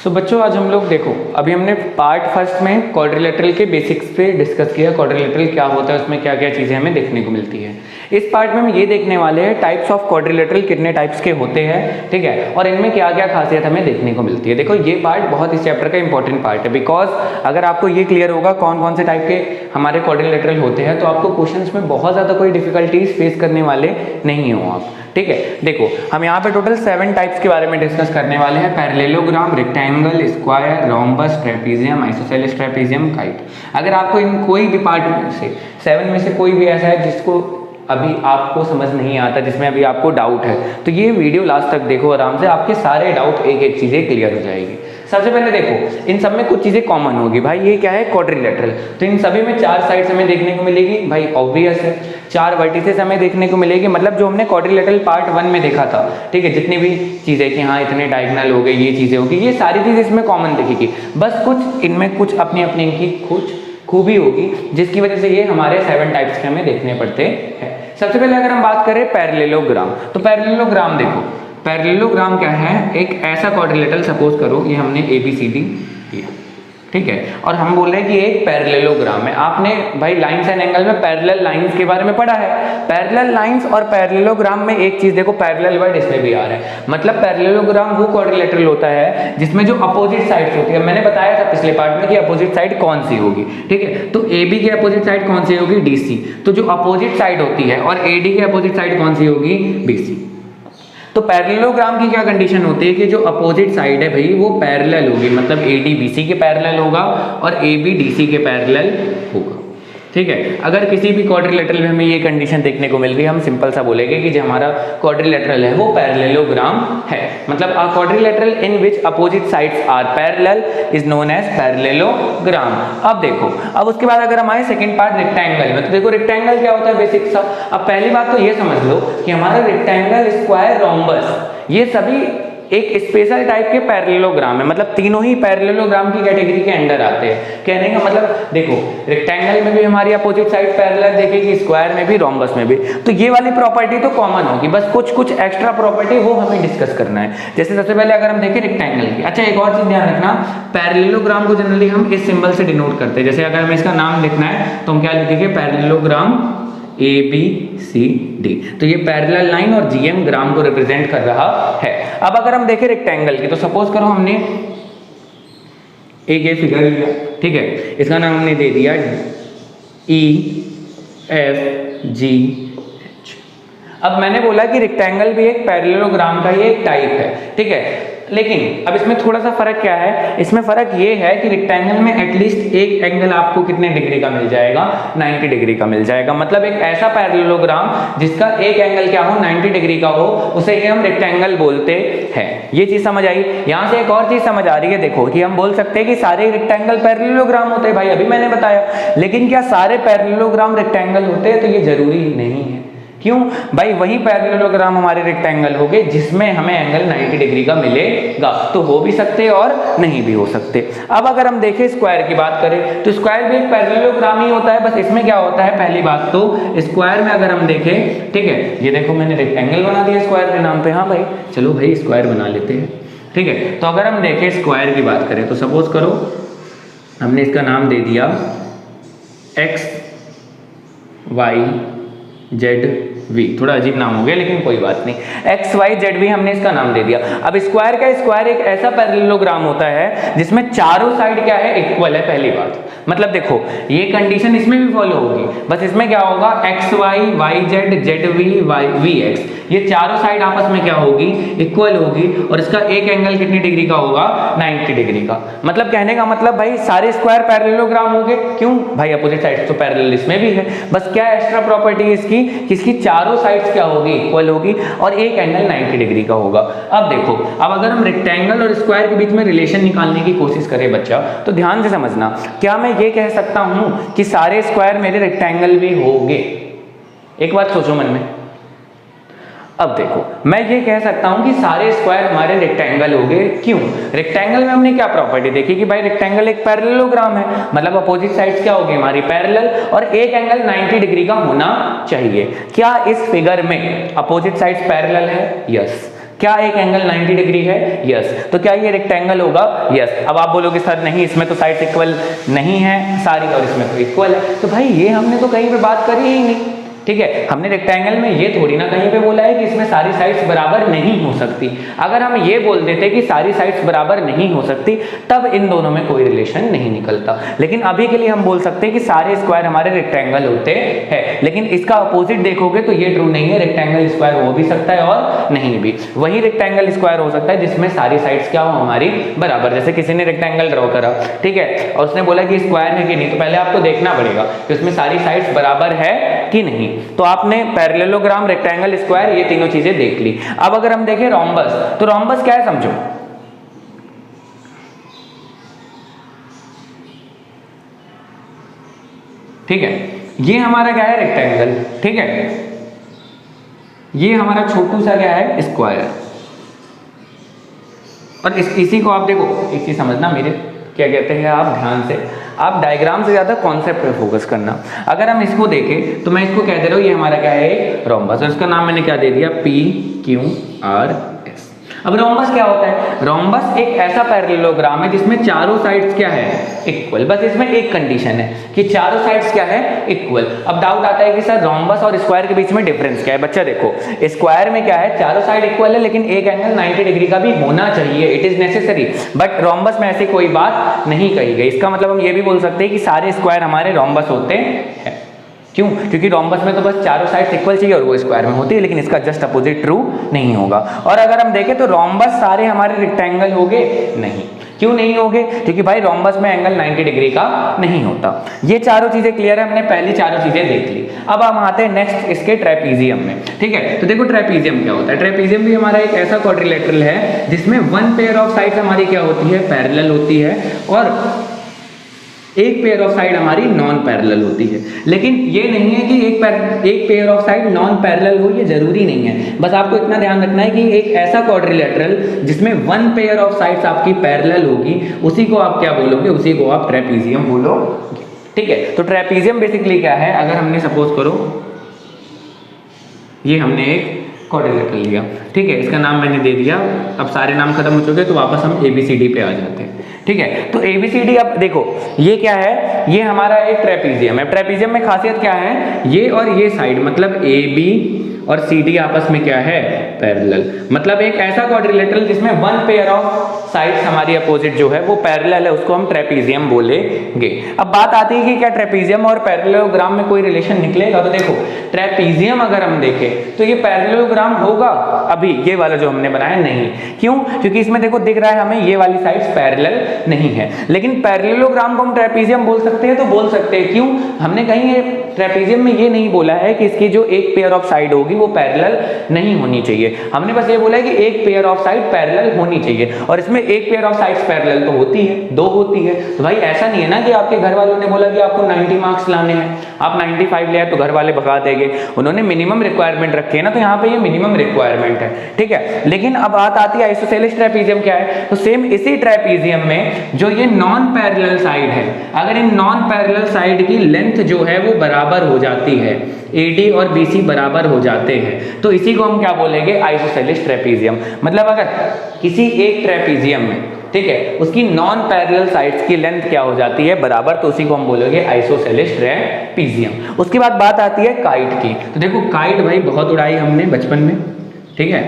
सो बच्चों आज हम लोग देखो अभी हमने पार्ट फर्स्ट में क्वाड्रिलेटरल के बेसिक्स पे डिस्कस किया। क्वाड्रिलेटरल क्या होता है, उसमें क्या क्या चीज़ें हमें देखने को मिलती है। इस पार्ट में हम ये देखने वाले हैं टाइप्स ऑफ क्वाड्रिलेटरल कितने टाइप्स के होते हैं, ठीक है, और इनमें क्या क्या खासियत हमें देखने को मिलती है। देखो ये पार्ट बहुत इस चैप्टर का इंपॉर्टेंट पार्ट है, बिकॉज अगर आपको ये क्लियर होगा कौन कौन से टाइप के हमारे क्वाड्रिलेटरल होते हैं तो आपको क्वेश्चंस में बहुत ज़्यादा कोई डिफिकल्टीज फेस करने वाले नहीं हो आप, ठीक है। देखो हम यहाँ पे टोटल 7 टाइप्स के बारे में डिस्कस करने वाले हैं। Parallelogram, rectangle, square, rhombus, trapezium, isosceles trapezium, kite. अगर आपको इन कोई भी पार्ट में से 7 में से कोई भी ऐसा है जिसको अभी आपको समझ नहीं आता, जिसमें अभी आपको डाउट है, तो ये वीडियो लास्ट तक देखो आराम से, आपके सारे डाउट एक एक चीज़ें क्लियर हो जाएगी। सबसे पहले देखो इन सब में कुछ चीज़ें कॉमन होगी भाई। ये क्या है, क्वाड्रिलेटरल, तो इन सभी में 4 साइड्स हमें देखने को मिलेगी भाई, ऑब्वियस है। 4 वर्टिसेस हमें देखने को मिलेगी, मतलब जो हमने क्वाड्रिलेटरल पार्ट 1 में देखा था, ठीक है, जितनी भी चीज़ें कि हाँ इतने डायगोनल हो गए, ये चीज़ें होगी, ये सारी चीज़ें इसमें कॉमन दिखेगी। बस कुछ इनमें कुछ अपनी अपनी इनकी कुछ खूबी होगी जिसकी वजह से ये हमारे 7 टाइप्स के हमें देखने पड़ते हैं। सबसे पहले अगर हम बात करें पैरेललोग्राम, तो पैरेललोग्राम देखो, पैरेललोग्राम क्या है, एक ऐसा क्वाड्रिलेटरल सपोज करो ये हमने ABCD किया, ठीक है, और हम बोल रहे हैं कि एक पैरेललोग्राम है। आपने भाई लाइंस एंड एंगल में पैरेलल लाइंस के बारे में पढ़ा है। पैरेलल लाइंस और पैरेललोग्राम में एक चीज देखो, पैरेलल वर्ड इसमें भी आ रहा है, मतलब पैरेललोग्राम वो क्वाड्रिलेटरल होता है जिसमें जो अपोजिट साइड्स होती है, मैंने बताया था पिछले पार्ट में कि अपोजिट साइड कौन सी होगी, ठीक है, तो AB की अपोजिट साइड कौन सी होगी, DC, तो जो अपोजिट साइड होती है, और AD की अपोजिट साइड कौन सी होगी, BC। तो पैरेललोग्राम की क्या कंडीशन होती है कि जो अपोजिट साइड है भाई वो पैरेलल होगी, मतलब AD BC के पैरेलल होगा और AB DC के पैरेलल होगा, ठीक है। अगर किसी भी क्वाड्रिलेटरल में हमें ये कंडीशन देखने को मिल गई, हम सिंपल सा बोलेंगे कि जो हमारा क्वाड्रिलेटरल है वो पैरेललोग्राम है, मतलब a quadrilateral in which opposite sides are parallel is known as parallelogram. अब देखो, अब उसके बाद अगर हम आए सेकंड पार्ट रेक्टेंगल में, तो देखो रेक्टेंगल क्या होता है बेसिक सा। अब पहली बात तो ये समझ लो कि हमारा रेक्टेंगल, स्क्वायर, रोम्बस, ये सभी एक स्पेशल टाइप के पैरेललोग्राम है, मतलब तीनों ही पैरेललोग्राम की कैटेगरी के अंडर आते हैं। कहने का मतलब देखो रेक्टेंगल में भी हमारी अपोजिट साइड पैरेलल देखेगी, स्क्वायर में भी, रोम्बस में भी, तो ये वाली प्रॉपर्टी तो कॉमन होगी, बस कुछ कुछ एक्स्ट्रा प्रॉपर्टी वो हमें डिस्कस करना है। जैसे सबसे पहले अगर हम देखें रेक्टेंगल की, अच्छा एक और चीज ध्यान रखना, पैरेललोग्राम को जनरली हम इस सिंबल से डिनोट करते हैं। जैसे अगर हमें इसका नाम लिखना है तो हम क्या लिखेंगे, पैरेललोग्राम ABCD, तो ये पैरेलल लाइन और GM ग्राम को रिप्रेजेंट कर रहा है। अब अगर हम देखें रेक्टेंगल की, तो सपोज करो हमने एक ये फिगर लिया, ठीक है, इसका नाम हमने दे दिया EFGH। अब मैंने बोला कि रेक्टेंगल भी एक पैरेललोग्राम का ही एक टाइप है, ठीक है, लेकिन अब इसमें थोड़ा सा फर्क क्या है, इसमें फर्क ये है कि रेक्टेंगल में एटलीस्ट एक एंगल आपको कितने डिग्री का मिल जाएगा, 90 डिग्री का मिल जाएगा, मतलब एक ऐसा पैरेललोग्राम जिसका एक एंगल क्या हो, 90 डिग्री का हो, उसे ही हम रेक्टेंगल बोलते हैं। ये चीज समझ आई। यहाँ से एक और चीज समझ आ रही है, देखो कि हम बोल सकते हैं कि सारे रेक्टेंगल पैरेललोग्राम होते हैं, भाई अभी मैंने बताया, लेकिन क्या सारे पैरेललोग्राम रेक्टेंगल होते हैं, तो ये जरूरी नहीं है। क्यों भाई, वही पैरेललोग्राम हमारे रेक्टेंगल हो गए जिसमें हमें एंगल 90 डिग्री का मिलेगा, तो हो भी सकते और नहीं भी हो सकते। अब अगर हम देखें स्क्वायर की बात करें, तो स्क्वायर भी एक पैरेललोग्राम ही होता है, बस इसमें क्या होता है, पहली बात तो स्क्वायर में अगर हम देखें, ठीक है, ये देखो मैंने रेक्टेंगल बना दिया स्क्वायर के नाम पे, हाँ भाई चलो भाई स्क्वायर बना लेते हैं, ठीक है। तो अगर हम देखें स्क्वायर की बात करें, तो सपोज करो हमने इसका नाम दे दिया XYZV, थोड़ा अजीब नाम हो गया लेकिन कोई बात नहीं, XYZV हमने इसका नाम दे दिया। अब स्क्वायर का, स्क्वायर एक ऐसा पैरेललोग्राम होता है जिसमें चारों साइड क्या है, इक्वल है। पहली बात मतलब देखो ये कंडीशन इसमें भी फॉलो होगी, बस इसमें क्या होगा, XY YZ ZV VX, ये चारों साइड आपस में क्या होगी, इक्वल होगी, और इसका एक एंगल कितनी डिग्री का होगा, 90 डिग्री का। मतलब कहने का मतलब भाई सारे स्क्वायर पैरेललोग्राम हो गए, क्यों भाई, अपोजिट साइड तो पैरेलल इसमें भी है, बस क्या एक्स्ट्रा प्रॉपर्टी है इसकी, इसकी चारों साइड्स क्या होगी, इक्वल होगी, और एक एंगल 90 डिग्री का होगा। अब देखो, अब अगर हम रेक्टेंगल और स्क्वायर के बीच में रिलेशन निकालने की कोशिश करें बच्चा, तो ध्यान से समझना, क्या मैं ये कह सकता हूं कि सारे स्क्वायर मेरे रेक्टेंगल भी होंगे? एक बात सोचो मन में। अब देखो मैं ये कह सकता हूं कि सारे स्क्वायर हमारे रेक्टेंगल हो गए, क्यों? रेक्टेंगल में हमने क्या प्रॉपर्टी देखी कि भाई रेक्टेंगल एक पैरेललोग्राम है, मतलब अपोजिट साइड्स क्या होगी हमारी, पैरेलल, और एक एंगल 90 डिग्री का होना चाहिए। क्या इस फिगर में अपोजिट साइड्स पैरेलल है? यस। क्या एक एंगल 90 डिग्री है? यस। तो क्या ये रेक्टेंगल होगा? यस। अब आप बोलोगे सर नहीं, इसमें तो साइड्स इक्वल नहीं है सारी, और इसमें तो इक्वल है। तो भाई ये हमने तो कहीं पे बात करी ही नहीं, ठीक है। हमने रेक्टेंगल में ये थोड़ी ना कहीं पे बोला है कि इसमें सारी साइड्स बराबर नहीं हो सकती। अगर हम ये बोल देते कि सारी साइड्स बराबर नहीं हो सकती, तब इन दोनों में कोई रिलेशन नहीं निकलता। लेकिन अभी के लिए हम बोल सकते हैं कि सारे स्क्वायर हमारे रेक्टेंगल होते हैं। लेकिन इसका अपोजिट देखोगे तो ये ट्रू नहीं है, रेक्टेंगल स्क्वायर हो भी सकता है और नहीं भी। वही रेक्टेंगल स्क्वायर हो सकता है जिसमें सारी साइड्स क्या हो हमारी बराबर। जैसे किसी ने रेक्टेंगल ड्रॉ करा, ठीक है, और उसने बोला कि स्क्वायर है कि नहीं, तो पहले आपको देखना पड़ेगा कि उसमें सारी साइड्स बराबर है कि नहीं। तो आपने पैरेललोग्राम, रेक्टेंगल, स्क्वायर, ये तीनों चीजें देख ली। अब अगर हम देखें रोम्बस, तो रोम्बस क्या है समझो। ठीक है, ये हमारा क्या है? रेक्टेंगल, ठीक है। ये हमारा छोटू सा क्या है? स्क्वायर। और इसी को आप देखो, एक चीज समझना मेरे, क्या कहते हैं आप ध्यान से, आप डायग्राम से ज्यादा कॉन्सेप्ट पे फोकस करना। अगर हम इसको देखें तो मैं इसको कह दे रहा हूं ये हमारा क्या है? रोम्बस। और इसका नाम मैंने क्या दे दिया? PQRS। अब रोम्बस क्या होता है? रोम्बस एक ऐसा पैरेललोग्राम है जिसमें चारों साइड्स क्या है? इक्वल। बस इसमें एक कंडीशन है कि चारों साइड्स क्या है? इक्वल। अब डाउट आता है कि सर रोम्बस और स्क्वायर के बीच में डिफरेंस क्या है? बच्चा देखो, स्क्वायर में क्या है? चारों साइड इक्वल है, लेकिन एक एंगल 90 डिग्री का भी होना चाहिए, it is necessary. But rhombus में ऐसी कोई बात नहीं कही गई। इसका मतलब हम ये भी बोल सकते हैं कि सारे स्क्वायर हमारे रोम्बस होते हैं। क्यों? क्योंकि रोम्बस में तो बस चारों साइड्स इक्वल चाहिए और वो स्क्वायर में होती है, लेकिन इसका जस्ट अपोजिट ट्रू नहीं होगा। और अगर हम देखें तो रोम्बस सारे हमारे रेक्टेंगल होंगे? नहीं। क्यों नहीं होंगे? क्योंकि भाई रोम्बस में एंगल 90 डिग्री का नहीं होता। ये चारों चीजें क्लियर है, हमने पहली चारों चीजें देख ली। अब हम आते हैं नेक्स्ट इसके ट्रेपीजियम में, ठीक है। तो देखो ट्रेपीजियम क्या होता है। ट्रेपीजियम भी हमारा एक ऐसा क्वाड्रिलेटरल है जिसमें वन पेयर ऑफ साइड्स हमारी क्या होती है? पैरेलल होती है, और एक पेयर ऑफ साइड हमारी नॉन पैरेलल होती है। लेकिन ये नहीं है कि एक pair of side non parallel हो, ये जरूरी नहीं है। बस आपको इतना ध्यान रखना है कि एक ऐसा क्वाड्रिलेटरल जिसमें वन पेयर ऑफ साइड्स आपकी पैरेलल होगी, उसी को आप क्या बोलोगे? उसी को आप ट्रेपीजियम बोलोगे, ठीक है। तो ट्रेपीजियम बेसिकली क्या है? अगर हमने सपोज करो ये हमने एक क्वाड्रिलेटरल लिया, ठीक है, इसका नाम मैंने दे दिया। अब सारे नाम खत्म हो चुके तो वापस हम ABCD पे आ जाते हैं, ठीक है। तो ABCD, अब देखो ये क्या है? ये हमारा एक ट्रेपीजियम है। ट्रेपीजियम में खासियत क्या है? ये और ये साइड, मतलब AB और CD आपस में क्या है? पैरेलल। मतलब एक ऐसा क्वाड्रिलेटरल जिसमें वन पेयर ऑफ साइड्स हमारी अपोजिट जो है वो पैरेलल है, उसको हम ट्रेपीजियम बोलेंगे। अब बात आती है कि क्या ट्रेपीजियम और पैरेललोग्राम में कोई रिलेशन निकलेगा? तो देखो ट्रेपीजियम अगर हम देखें तो ये पैरेललोग्राम होगा, अभी ये वाला जो हमने बनाया नहीं। क्यों? क्योंकि इसमें देखो दिख रहा है हमें ये वाली साइड्स पैरेलल नहीं है। लेकिन पैरेललोग्राम को हम ट्रेपीजियम बोल सकते हैं, तो बोल सकते हैं। क्यों? हमने कहीं ट्रेपीजियम में ये नहीं बोला है कि इसकी जो एक पेयर ऑफ साइड होगी वो पैरेलल नहीं होनी चाहिए। हमने बस ये बोला है कि एक पेयर ऑफ साइड पैरेलल होनी चाहिए, और इसमें एक पेयर ऑफ साइड्स पैरेलल तो होती है, दो होती है। तो भाई ऐसा नहीं है ना कि आपके घर वालों ने बोला कि आपको 90 मार्क्स लाने हैं, आप 95 ले आए तो घर वाले भगा देंगे। उन्होंने मिनिमम रिक्वायरमेंट रखी है ना, तो यहाँ पे ये मिनिमम रिक्वायरमेंट है, ठीक है। लेकिन अब बात आती है आइसोसेलेस ट्रेपीजियम क्या है? तो सेम इसी ट्रेपीजियम में जो ये नॉन पैरेलल साइड है, अगर इन नॉन पैरेलल साइड की लेंथ जो है वो बराबर हो जाती है, AD और BC बराबर हो जाते हैं, तो इसी को हम क्या बोलेंगे? Isosceles trapezium. मतलब अगर किसी एक ट्रेपीजियम में, ठीक है, उसकी नॉन पैरेलल साइड्स की लेंथ क्या हो जाती है? बराबर, तो उसी को हम बोलेंगे आइसोसेलेस ट्रेपीजियम। उसके बाद बात आती है काइट की। तो देखो काइट भाई बहुत उड़ाई हमने बचपन में, ठीक है।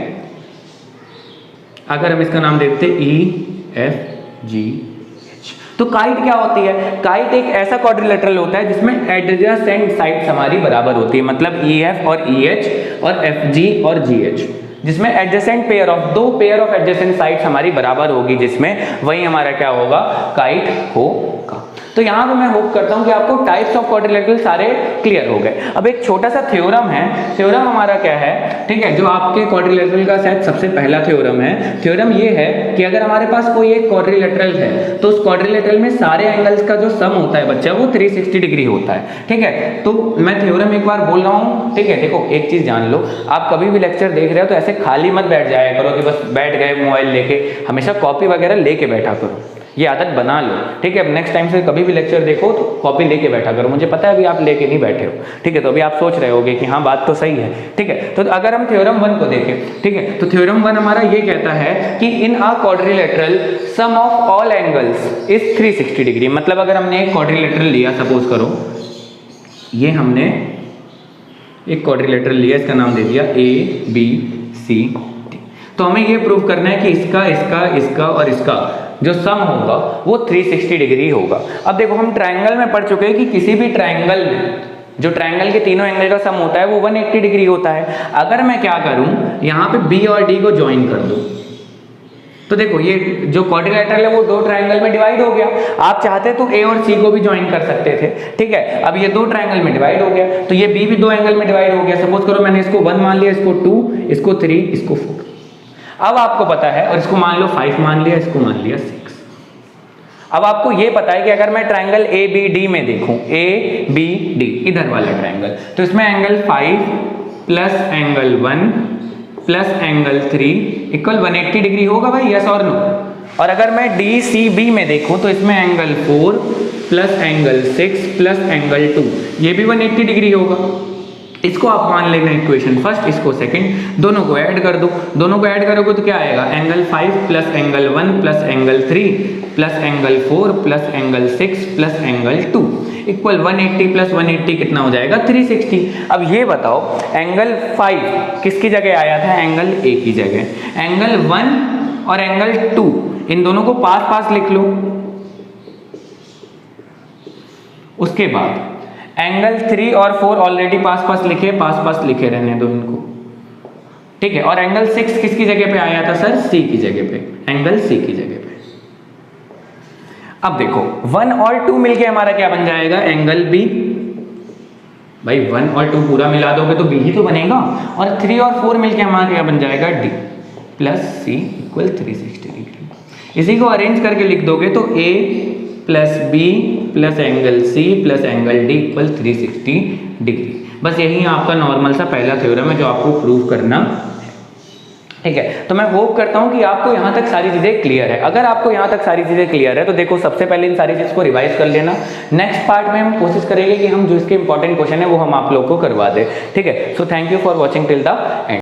अगर हम इसका नाम देखते EFGH, तो काइट क्या होती है? काइट एक ऐसा क्वाड्रिलेटरल होता है जिसमें एडजेसेंट साइड्स हमारी बराबर होती है, मतलब EF और EH और FG और GH, जिसमें एडजेसेंट पेयर ऑफ दो पेयर ऑफ एडजेसेंट साइड्स हमारी बराबर होगी, जिसमें वही हमारा क्या होगा? काइट होगा। तो यहाँ पे मैं होप करता हूँ कि आपको टाइप्स ऑफ क्वाड्रिलेटरल सारे क्लियर हो गए। अब एक छोटा सा थ्योरम है। थ्योरम हमारा क्या है? ठीक है, जो आपके क्वाड्रिलेटरल का शायद सबसे पहला थ्योरम है। थ्योरम ये है कि अगर हमारे पास कोई एक क्वाड्रिलेटरल है तो उस क्वाड्रिलेटरल में सारे एंगल्स का जो सम होता है बच्चा वो 360 डिग्री होता है, ठीक है। तो मैं थ्योरम एक बार बोल रहा हूँ, ठीक है। देखो एक चीज जान लो, आप कभी भी लेक्चर देख रहे हो तो ऐसे खाली मत बैठ जाया करो कि बस बैठ गए मोबाइल लेके, हमेशा कॉपी वगैरह लेके बैठा करो। ये आदत बना लो, ठीक है। अब नेक्स्ट टाइम से कभी भी लेक्चर देखो तो कॉपी लेके बैठा करो। मुझे पता है अभी आप लेके नहीं बैठे हो, ठीक है, तो अभी आप सोच रहे होगे कि हाँ बात तो सही है, ठीक है। तो अगर हम थ्योरम 1 को देखें, ठीक है, तो थ्योरम 1 हमारा ये कहता है कि in a quadrilateral sum of all angles is 360 degree. मतलब अगर हमने एक क्वाड्रिलेटरल लिया, सपोज करो ये हमने एक क्वाड्रिलेटरल लिया, इसका नाम दे दिया ABCD, तो हमें ये प्रूव करना है कि इसका इसका इसका और इसका जो सम होगा वो 360 डिग्री होगा। अब देखो हम ट्रायंगल में पढ़ चुके हैं कि किसी भी ट्रायंगल में जो ट्रायंगल के तीनों एंगल का सम होता है वो 180 डिग्री होता है। अगर मैं क्या करूं, यहाँ पे B और D को ज्वाइन कर दूं, तो देखो ये जो क्वाड्रिलेटरल है वो दो ट्रायंगल में डिवाइड हो गया। आप चाहते तो A और C को भी ज्वाइन कर सकते थे, ठीक है। अब ये दो ट्रायंगल में डिवाइड हो गया, तो ये B भी दो एंगल में डिवाइड हो गया। सपोज करो मैंने इसको 1 मान लिया, इसको 2, इसको 3, इसको 4। अब आपको पता है, और इसको मान लो 5 मान लिया, इसको मान लिया 6। अब आपको ये पता है कि अगर मैं ट्रायंगल ABD में देखूं, ABD इधर वाला ट्रायंगल, तो इसमें angle 5 plus angle 1 plus angle 3 equal 180 degree होगा भाई, यस और नो। और अगर मैं DCB में देखूं तो इसमें angle 4 plus angle 6 plus angle 2, ये भी 180 डिग्री होगा। इसको आप मान लेना इक्वेशन फर्स्ट, इसको सेकंड, दोनों को ऐड कर दो। दोनों को ऐड करोगे तो क्या आएगा, angle 5 plus angle 1 plus angle 3 plus angle 4 plus angle 6 plus angle 2 equal 180 plus 180 कितना हो जाएगा, 360। अब ये बताओ एंगल 5 किसकी जगह आया था, एंगल A की जगह। एंगल 1 और एंगल 2 इन दोनों को पास पास लिख लो। उसके बाद एंगल 3 और 4 ऑलरेडी पास पास लिखे रहने दो इनको, ठीक है। और एंगल 6 किसकी जगह पे आया था सर, C की जगह पे, एंगल C की जगह पे। अब देखो 1 और 2 मिलके हमारा क्या बन जाएगा, एंगल B। भाई 1 और 2 पूरा मिला दोगे तो B ही तो बनेगा। और 3 और 4 मिलके हमारा क्या बन जाएगा, D plus C equal 360 degree. इसी को अरेंज करके लिख दोगे तो A plus B plus angle C plus angle D equal 360 degree. बस यही आपका नॉर्मल सा पहला थ्योरम है जो आपको प्रूव करना है, ठीक है। तो मैं होप करता हूं कि आपको यहां तक सारी चीजें क्लियर है। अगर आपको यहां तक सारी चीजें क्लियर है तो देखो सबसे पहले इन सारी चीज को रिवाइज कर लेना। नेक्स्ट पार्ट में हम कोशिश करेंगे कि हम जो इसके इंपॉर्टेंट क्वेश्चन है वो हम आप लोग को करवा दें, ठीक है। So thank you for watching till the end.